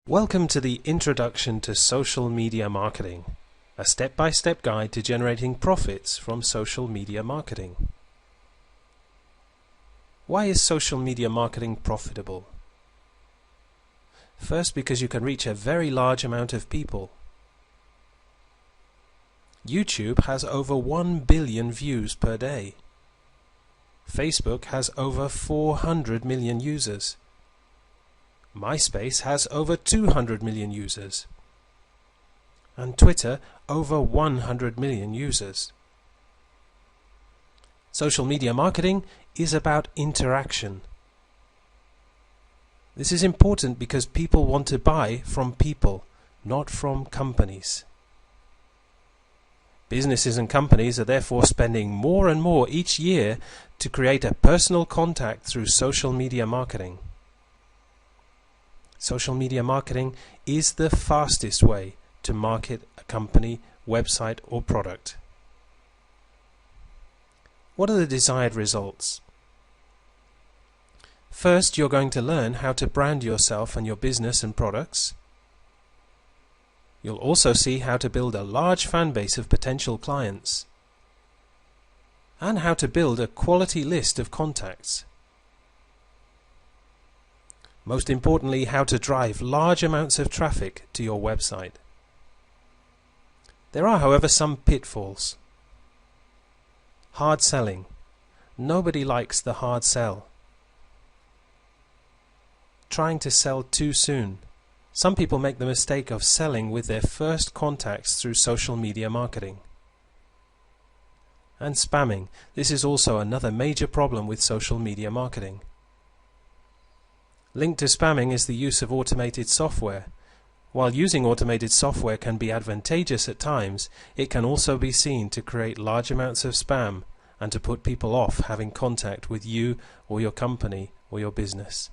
Welcome to the Introduction to Social Media Marketing, a step-by-step guide to generating profits from social media marketing. Why is social media marketing profitable? First, because you can reach a very large amount of people. YouTube has over 1 billion views per day. Facebook has over 400 million users. MySpace has over 200 million users. And Twitter over 100 million users. Social media marketing is about interaction. This is important because people want to buy from people, not from companies. Businesses and companies are therefore spending more and more each year to create a personal contact through social media marketing. Social media marketing is the fastest way to market a company, website or product. What are the desired results? First, you're going to learn how to brand yourself and your business and products. You'll also see how to build a large fan base of potential clients and how to build a quality list of contacts. Most importantly, how to drive large amounts of traffic to your website. There are, however, some pitfalls. Hard selling. Nobody likes the hard sell. Trying to sell too soon. Some people make the mistake of selling with their first contacts through social media marketing. And spamming. This is also another major problem with social media marketing. Linked to spamming is the use of automated software. While using automated software can be advantageous at times, it can also be seen to create large amounts of spam and to put people off having contact with you or your company or your business.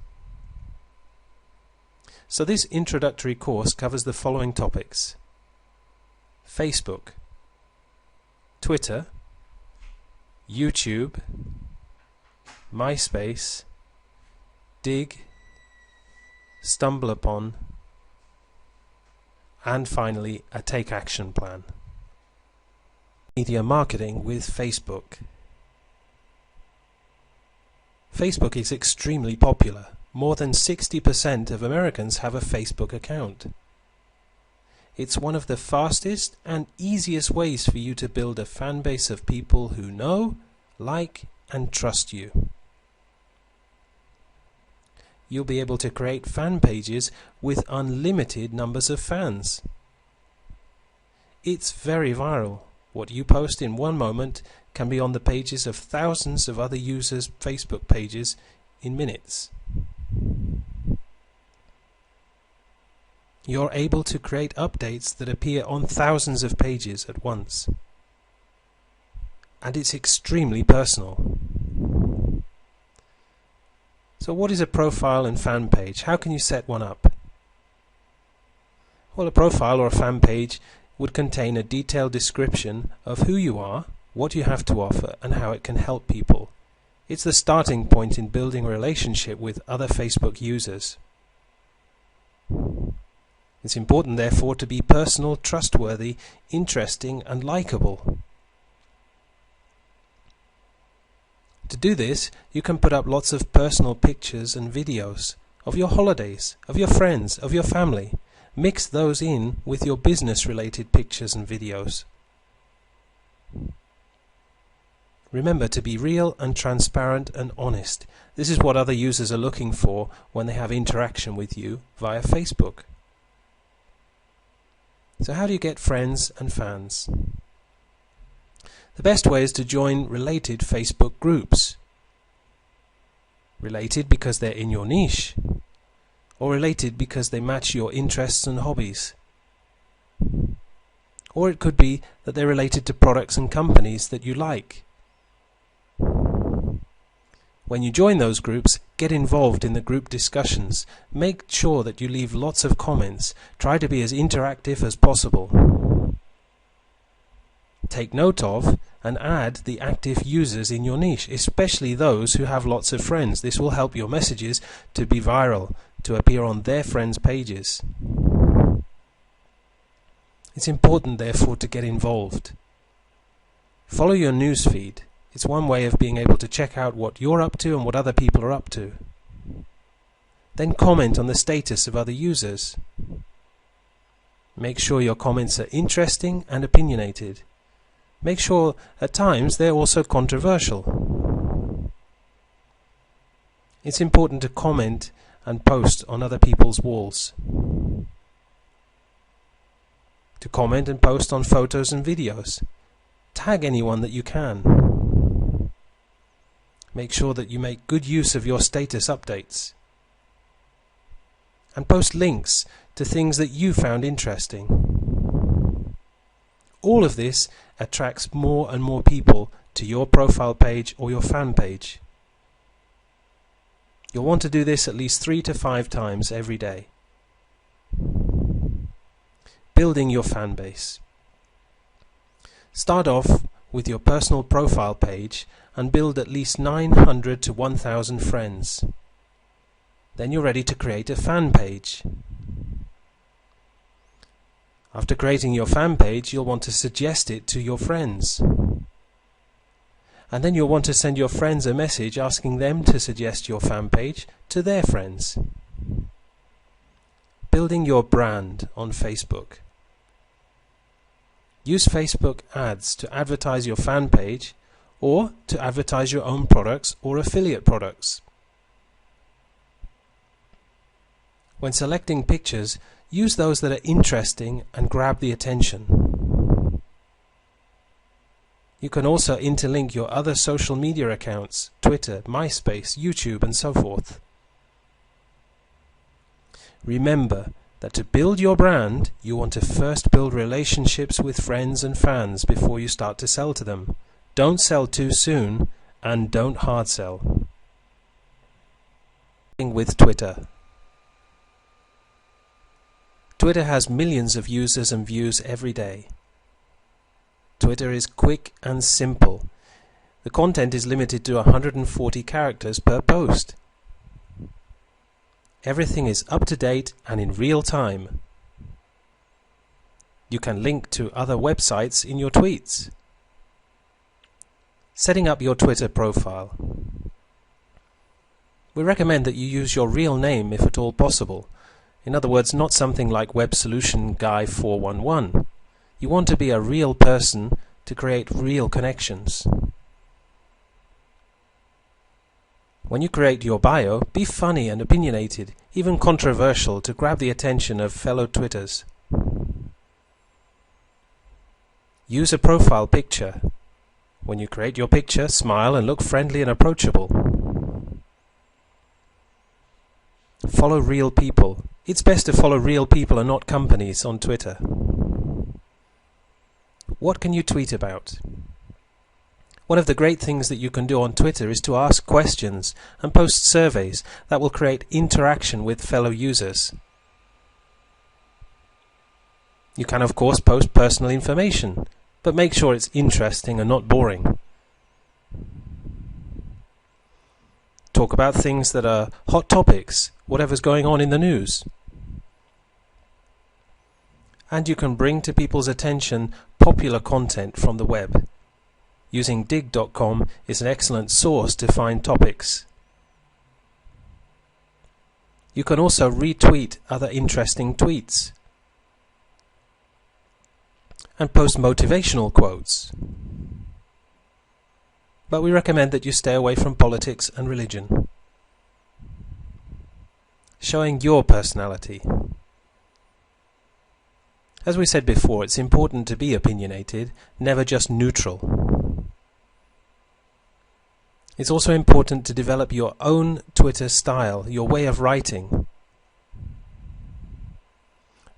So this introductory course covers the following topics: Facebook, Twitter, YouTube, MySpace, Digg, StumbleUpon, and finally a take action plan. Media marketing with Facebook. Facebook is extremely popular. More than 60% of Americans have a Facebook account. It's one of the fastest and easiest ways for you to build a fan base of people who know, like, and trust you. You'll be able to create fan pages with unlimited numbers of fans. It's very viral. What you post in one moment can be on the pages of thousands of other users' Facebook pages in minutes. You're able to create updates that appear on thousands of pages at once. And it's extremely personal. So what is a profile and fan page? How can you set one up? Well, a profile or a fan page would contain a detailed description of who you are, what you have to offer, and how it can help people. It's the starting point in building a relationship with other Facebook users. It's important, therefore, to be personal, trustworthy, interesting, and likable. To do this, you can put up lots of personal pictures and videos of your holidays, of your friends, of your family. Mix those in with your business-related pictures and videos. Remember to be real and transparent and honest. This is what other users are looking for when they have interaction with you via Facebook. So how do you get friends and fans? The best way is to join related Facebook groups. Related because they're in your niche, or related because they match your interests and hobbies. Or it could be that they're related to products and companies that you like. When you join those groups, get involved in the group discussions. Make sure that you leave lots of comments. Try to be as interactive as possible. Take note of and add the active users in your niche, especially those who have lots of friends. This will help your messages to be viral, to appear on their friends' pages. It's important, therefore, to get involved. Follow your newsfeed. It's one way of being able to check out what you're up to and what other people are up to. Then comment on the status of other users. Make sure your comments are interesting and opinionated. Make sure at times they're also controversial. It's important to comment and post on other people's walls. To comment and post on photos and videos. Tag anyone that you can. Make sure that you make good use of your status updates. And post links to things that you found interesting. All of this attracts more and more people to your profile page or your fan page. You'll want to do this at least 3 to 5 times every day. Building your fan base. Start off with your personal profile page and build at least 900 to 1,000 friends. Then you're ready to create a fan page. After creating your fan page, you'll want to suggest it to your friends. And then you'll want to send your friends a message asking them to suggest your fan page to their friends. Building your brand on Facebook. Use Facebook ads to advertise your fan page or to advertise your own products or affiliate products. When selecting pictures, use those that are interesting and grab the attention. You can also interlink your other social media accounts, Twitter, MySpace, YouTube, and so forth. Remember that to build your brand, you want to first build relationships with friends and fans before you start to sell to them. Don't sell too soon, and don't hard sell. With Twitter. Twitter has millions of users and views every day. Twitter is quick and simple. The content is limited to 140 characters per post. Everything is up to date and in real time. You can link to other websites in your tweets. Setting up your Twitter profile. We recommend that you use your real name if at all possible. In other words, not something like Web Solution Guy 411. You want to be a real person to create real connections. When you create your bio, be funny and opinionated, even controversial, to grab the attention of fellow Twitters. Use a profile picture. When you create your picture, smile and look friendly and approachable. Follow real people. It's best to follow real people and not companies on Twitter. What can you tweet about? One of the great things that you can do on Twitter is to ask questions and post surveys that will create interaction with fellow users. You can, of course, post personal information, but make sure it's interesting and not boring. Talk about things that are hot topics, whatever's going on in the news. And you can bring to people's attention popular content from the web. Using Digg.com is an excellent source to find topics. You can also retweet other interesting tweets and post motivational quotes. But we recommend that you stay away from politics and religion. Showing your personality. As we said before, it's important to be opinionated, never just neutral. It's also important to develop your own Twitter style, your way of writing.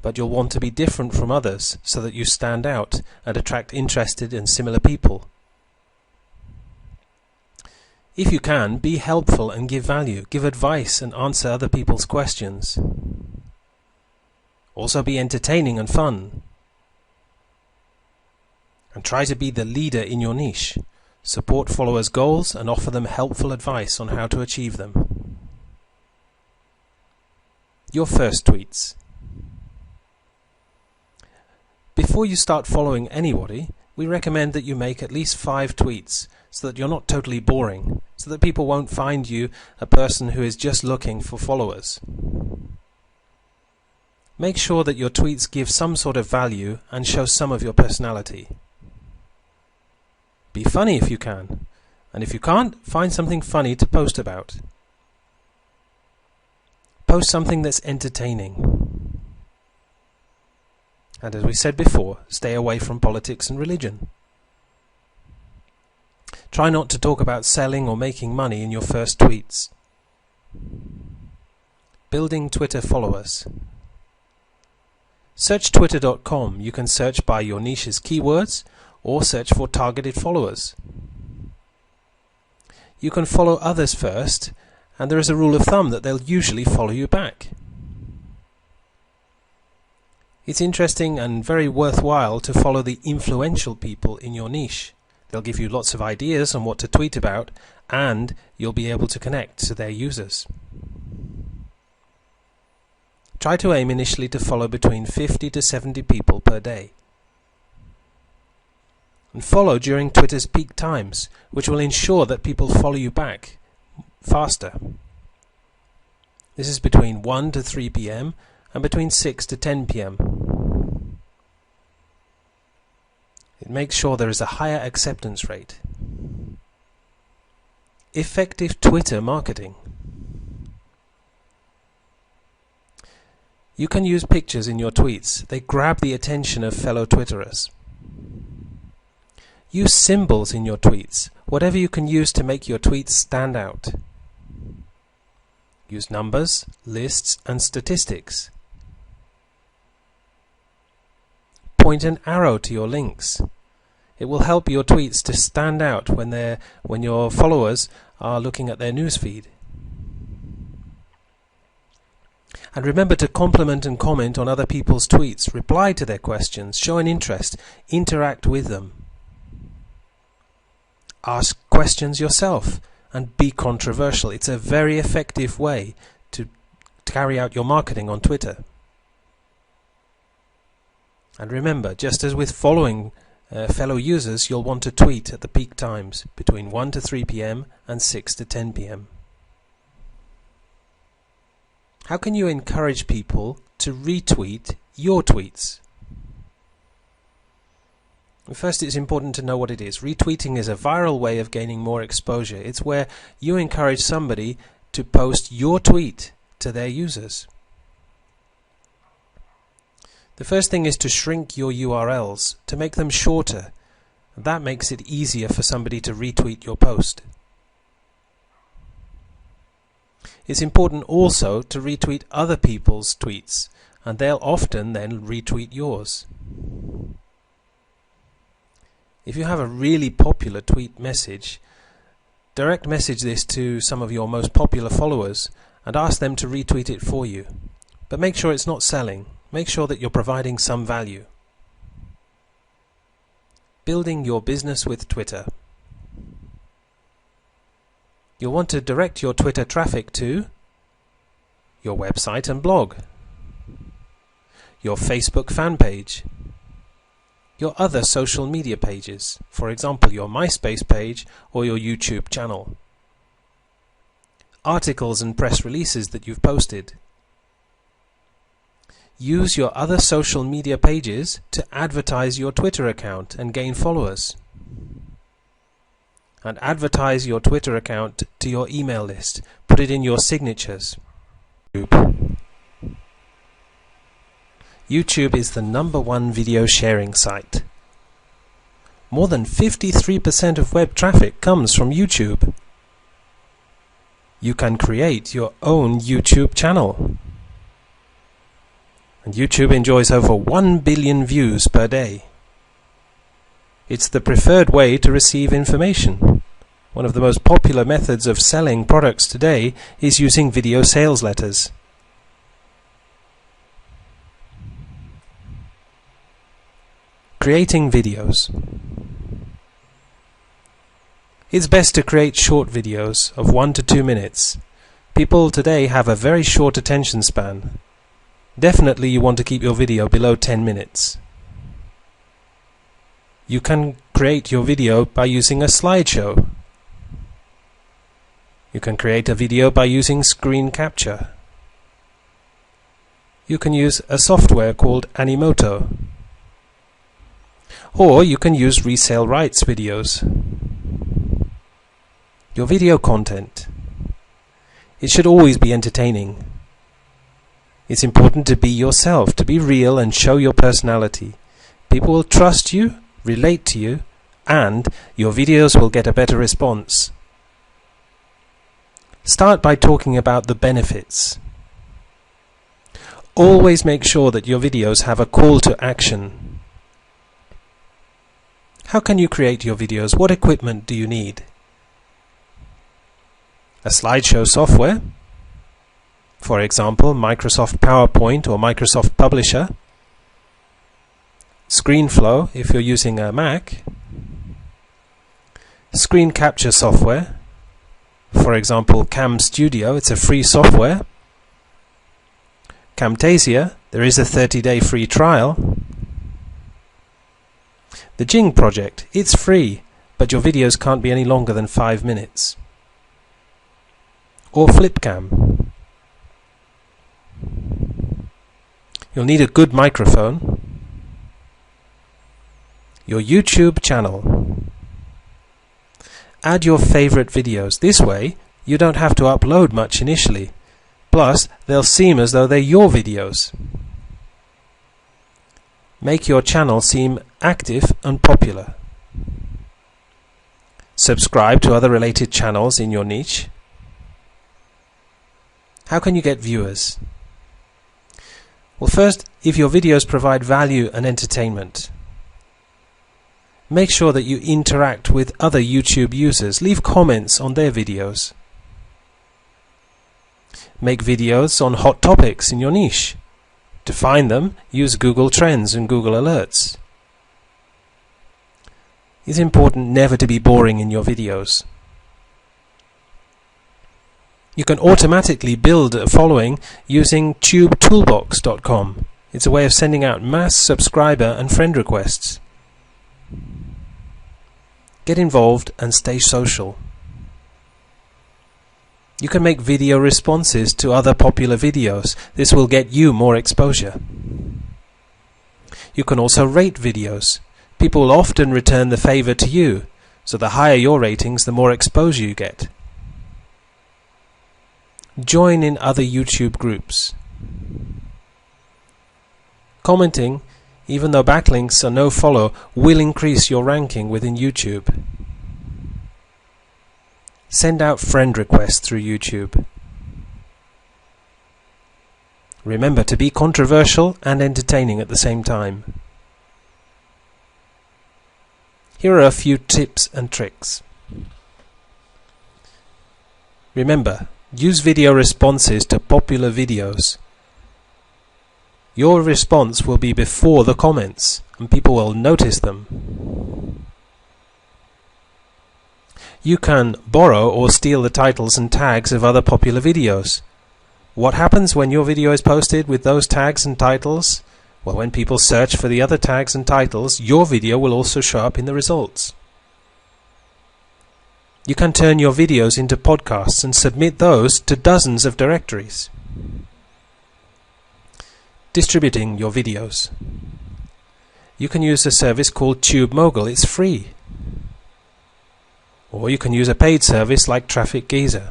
But you'll want to be different from others so that you stand out and attract interested and similar people. If you can, be helpful and give value, give advice and answer other people's questions. Also be entertaining and fun. And try to be the leader in your niche. Support followers' goals and offer them helpful advice on how to achieve them. Your first tweets. Before you start following anybody, we recommend that you make at least 5 tweets so that you're not totally boring, so that people won't find you a person who is just looking for followers. Make sure that your tweets give some sort of value and show some of your personality. Be funny if you can, and if you can't, find something funny to post about. Post something that's entertaining. And as we said before, stay away from politics and religion. Try not to talk about selling or making money in your first tweets. Building Twitter followers. Search twitter.com. You can search by your niche's keywords or search for targeted followers. You can follow others first, and there is a rule of thumb that they'll usually follow you back. It's interesting and very worthwhile to follow the influential people in your niche. They'll give you lots of ideas on what to tweet about, and you'll be able to connect to their users. Try to aim initially to follow between 50 to 70 people per day. And follow during Twitter's peak times, which will ensure that people follow you back faster. This is between 1 to 3 p.m. and between 6 to 10 p.m. It makes sure there is a higher acceptance rate. Effective Twitter marketing. You can use pictures in your tweets. They grab the attention of fellow Twitterers. Use symbols in your tweets, whatever you can use to make your tweets stand out. Use numbers, lists, and statistics. Point an arrow to your links. It will help your tweets to stand out when your followers are looking at their newsfeed. And remember to compliment and comment on other people's tweets, reply to their questions, show an interest, interact with them. Ask questions yourself and be controversial. It's a very effective way to carry out your marketing on Twitter. And remember, just as with following fellow users, you'll want to tweet at the peak times between 1 to 3 p.m. and 6 to 10 p.m. How can you encourage people to retweet your tweets? First, it's important to know what it is. Retweeting is a viral way of gaining more exposure. It's where you encourage somebody to post your tweet to their users. The first thing is to shrink your URLs, to make them shorter. That makes it easier for somebody to retweet your post. It's important also to retweet other people's tweets, and they'll often then retweet yours. If you have a really popular tweet message, direct message this to some of your most popular followers and ask them to retweet it for you. But make sure it's not selling. Make sure that you're providing some value. Building your business with Twitter. You'll want to direct your Twitter traffic to your website and blog, your Facebook fan page, your other social media pages, for example your MySpace page or your YouTube channel, articles and press releases that you've posted. Use your other social media pages to advertise your Twitter account and gain followers. And advertise your Twitter account to your email list. Put it in your signatures. YouTube is the #1 video sharing site. More than 53% of web traffic comes from YouTube. You can create your own YouTube channel. And YouTube enjoys over 1 billion views per day. It's the preferred way to receive information. One of the most popular methods of selling products today is using video sales letters. Creating videos. It's best to create short videos of 1 to 2 minutes. People today have a very short attention span. Definitely you want to keep your video below 10 minutes. You can create your video by using a slideshow. You can create a video by using screen capture. You can use a software called Animoto. Or you can use resale rights videos. Your video content. It should always be entertaining. It's important to be yourself, to be real and show your personality. People will trust you, relate to you, and your videos will get a better response. Start by talking about the benefits. Always make sure that your videos have a call to action. How can you create your videos? What equipment do you need? A slideshow software, for example, Microsoft PowerPoint or Microsoft Publisher. ScreenFlow if you're using a Mac. Screen capture software, for example, Cam Studio, it's a free software. Camtasia, there is a 30-day free trial. The Jing project, it's free, but your videos can't be any longer than 5 minutes. Or Flipcam. You'll need a good microphone. Your YouTube channel. Add your favorite videos. This way, you don't have to upload much initially. Plus, they'll seem as though they're your videos. Make your channel seem active and popular. Subscribe to other related channels in your niche. How can you get viewers? Well, first, if your videos provide value and entertainment, make sure that you interact with other YouTube users. Leave comments on their videos. Make videos on hot topics in your niche. To find them, use Google Trends and Google Alerts. It's important never to be boring in your videos. You can automatically build a following using tubetoolbox.com. It's a way of sending out mass subscriber and friend requests. Get involved and stay social. You can make video responses to other popular videos. This will get you more exposure. You can also rate videos. People will often return the favor to you, so the higher your ratings, the more exposure you get. Join in other YouTube groups. Commenting, even though backlinks are no follow, will increase your ranking within YouTube. Send out friend requests through YouTube. Remember to be controversial and entertaining at the same time. Here are a few tips and tricks. Remember, use video responses to popular videos. Your response will be before the comments, and people will notice them. You can borrow or steal the titles and tags of other popular videos. What happens when your video is posted with those tags and titles? Well, when people search for the other tags and titles, your video will also show up in the results. You can turn your videos into podcasts and submit those to dozens of directories. Distributing your videos. You can use a service called TubeMogul. It's free. Or you can use a paid service like Traffic Geyser.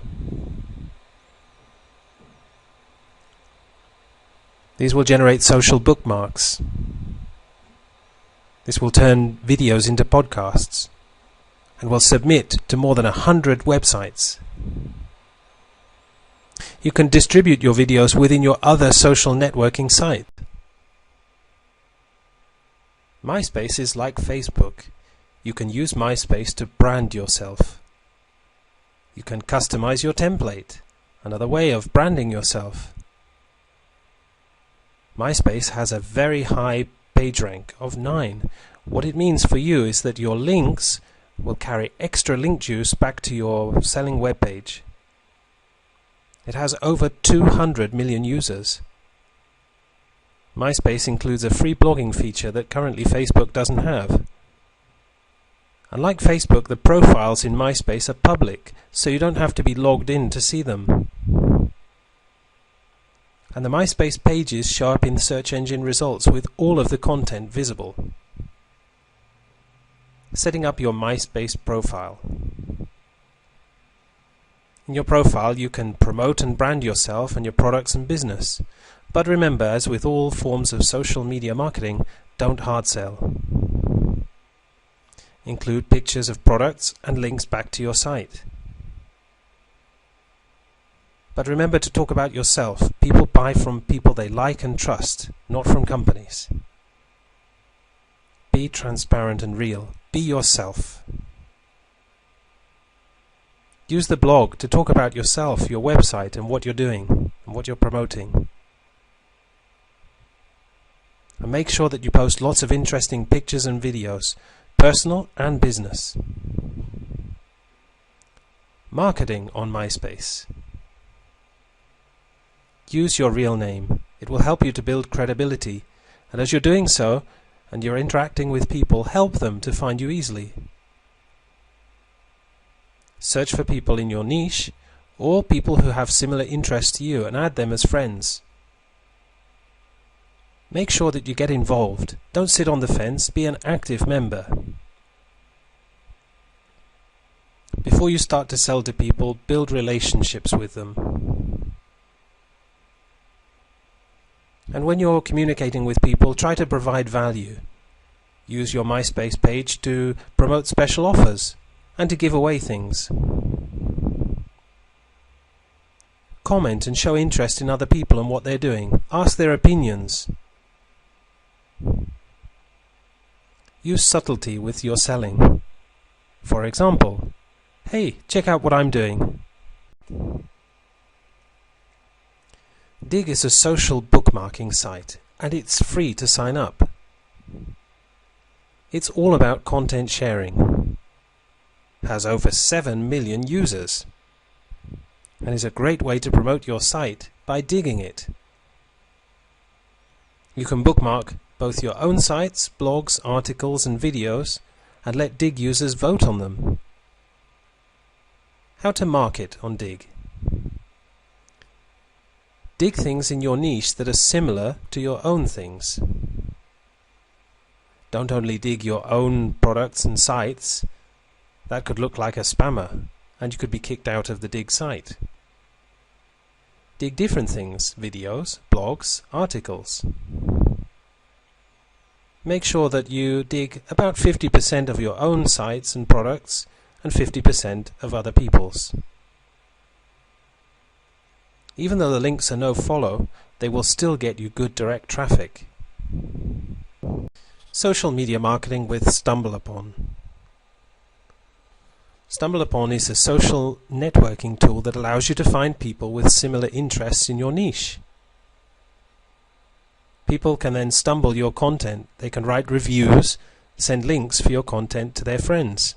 These will generate social bookmarks. This will turn videos into podcasts and will submit to more than 100 websites. You can distribute your videos within your other social networking site. MySpace is like Facebook. You can use MySpace to brand yourself. You can customize your template, another way of branding yourself. MySpace has a very high PageRank of 9. What it means for you is that your links will carry extra link juice back to your selling webpage. It has over 200 million users. MySpace includes a free blogging feature that currently Facebook doesn't have. Unlike Facebook, the profiles in MySpace are public, so you don't have to be logged in to see them. And the MySpace pages show up in search engine results with all of the content visible. Setting up your MySpace profile. In your profile, you can promote and brand yourself and your products and business. But remember, as with all forms of social media marketing, don't hard sell. Include pictures of products and links back to your site. But remember to talk about yourself. People buy from people they like and trust, not from companies. Be transparent and real. Be yourself. Use the blog to talk about yourself, your website, and what you're doing, and what you're promoting. And make sure that you post lots of interesting pictures and videos, personal and business. Marketing on MySpace. Use your real name. It will help you to build credibility, and as you're doing so, and you're interacting with people, help them to find you easily. Search for people in your niche, or people who have similar interests to you, and add them as friends. Make sure that you get involved. Don't sit on the fence, be an active member. Before you start to sell to people, build relationships with them. And when you're communicating with people, try to provide value. Use your MySpace page to promote special offers and to give away things. Comment and show interest in other people and what they're doing. Ask their opinions. Use subtlety with your selling. For example, hey, check out what I'm doing. Digg is a social bookmarking site, and it's free to sign up. It's all about content sharing. Has over 7 million users, and is a great way to promote your site by digging it. You can bookmark both your own sites, blogs, articles and videos, and let Digg users vote on them. How to market on Digg. Dig things in your niche that are similar to your own things. Don't only dig your own products and sites. That could look like a spammer, and you could be kicked out of the Digg site. Dig different things, videos, blogs, articles. Make sure that you dig about 50% of your own sites and products and 50% of other people's. Even though the links are no-follow, they will still get you good direct traffic. Social media marketing with StumbleUpon. StumbleUpon is a social networking tool that allows you to find people with similar interests in your niche. People can then stumble your content. They can write reviews, send links for your content to their friends.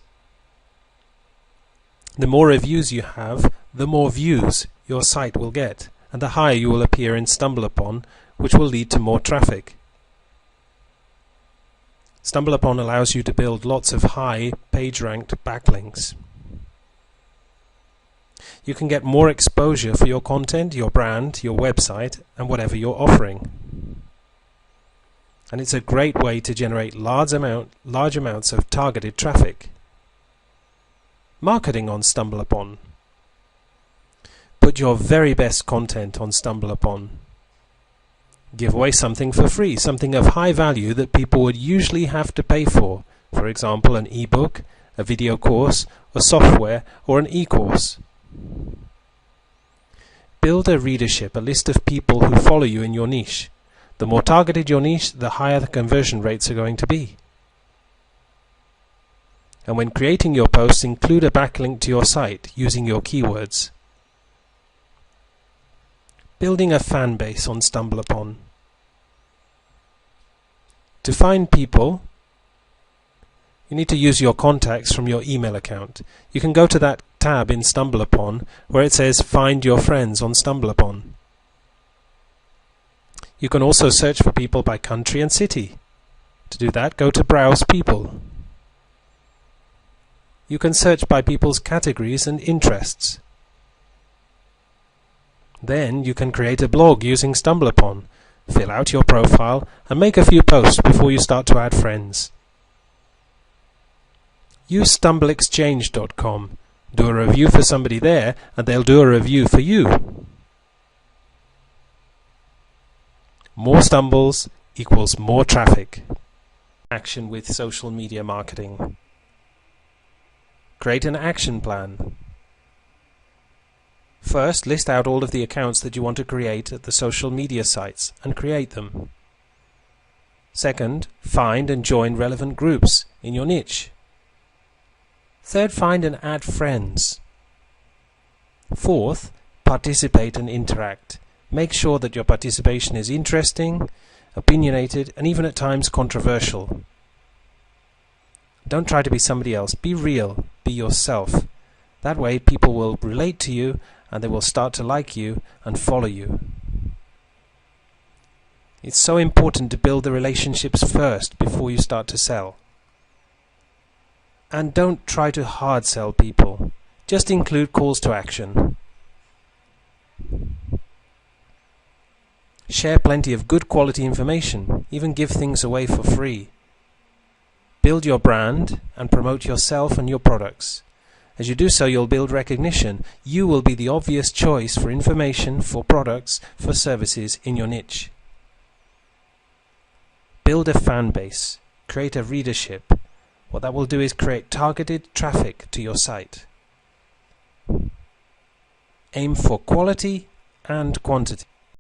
The more reviews you have, the more views your site will get, and the higher you will appear in StumbleUpon, which will lead to more traffic. StumbleUpon allows you to build lots of high page-ranked backlinks. You can get more exposure for your content, your brand, your website, and whatever you're offering. And it's a great way to generate large amounts of targeted traffic. Marketing on StumbleUpon. Put your very best content on StumbleUpon. Give away something for free, something of high value that people would usually have to pay for example an ebook, a video course, a software, or an e-course. Build a readership, a list of people who follow you in your niche. The more targeted your niche, the higher the conversion rates are going to be. And when creating your posts, include a backlink to your site using your keywords. Building a fan base on StumbleUpon. To find people, you need to use your contacts from your email account. You can go to that tab in StumbleUpon where it says Find Your Friends on StumbleUpon. You can also search for people by country and city. To do that, go to Browse People. You can search by people's categories and interests. Then you can create a blog using StumbleUpon, fill out your profile, and make a few posts before you start to add friends. Use StumbleExchange.com. Do a review for somebody there, and they'll do a review for you. More stumbles equals more traffic. Action with social media marketing. Create an action plan. First, list out all of the accounts that you want to create at the social media sites and create them. Second, find and join relevant groups in your niche. Third, find and add friends. Fourth, participate and interact. Make sure that your participation is interesting, opinionated, and even at times controversial. Don't try to be somebody else. Be real. Be yourself. That way people will relate to you and they will start to like you and follow you. It's so important to build the relationships first before you start to sell. And don't try to hard sell people. Just include calls to action. Share plenty of good quality information, even give things away for free. Build your brand and promote yourself and your products. As you do so, you'll build recognition. You will be the obvious choice for information, for products, for services in your niche. Build a fan base. Create a readership. What that will do is create targeted traffic to your site. Aim for quality and quantity.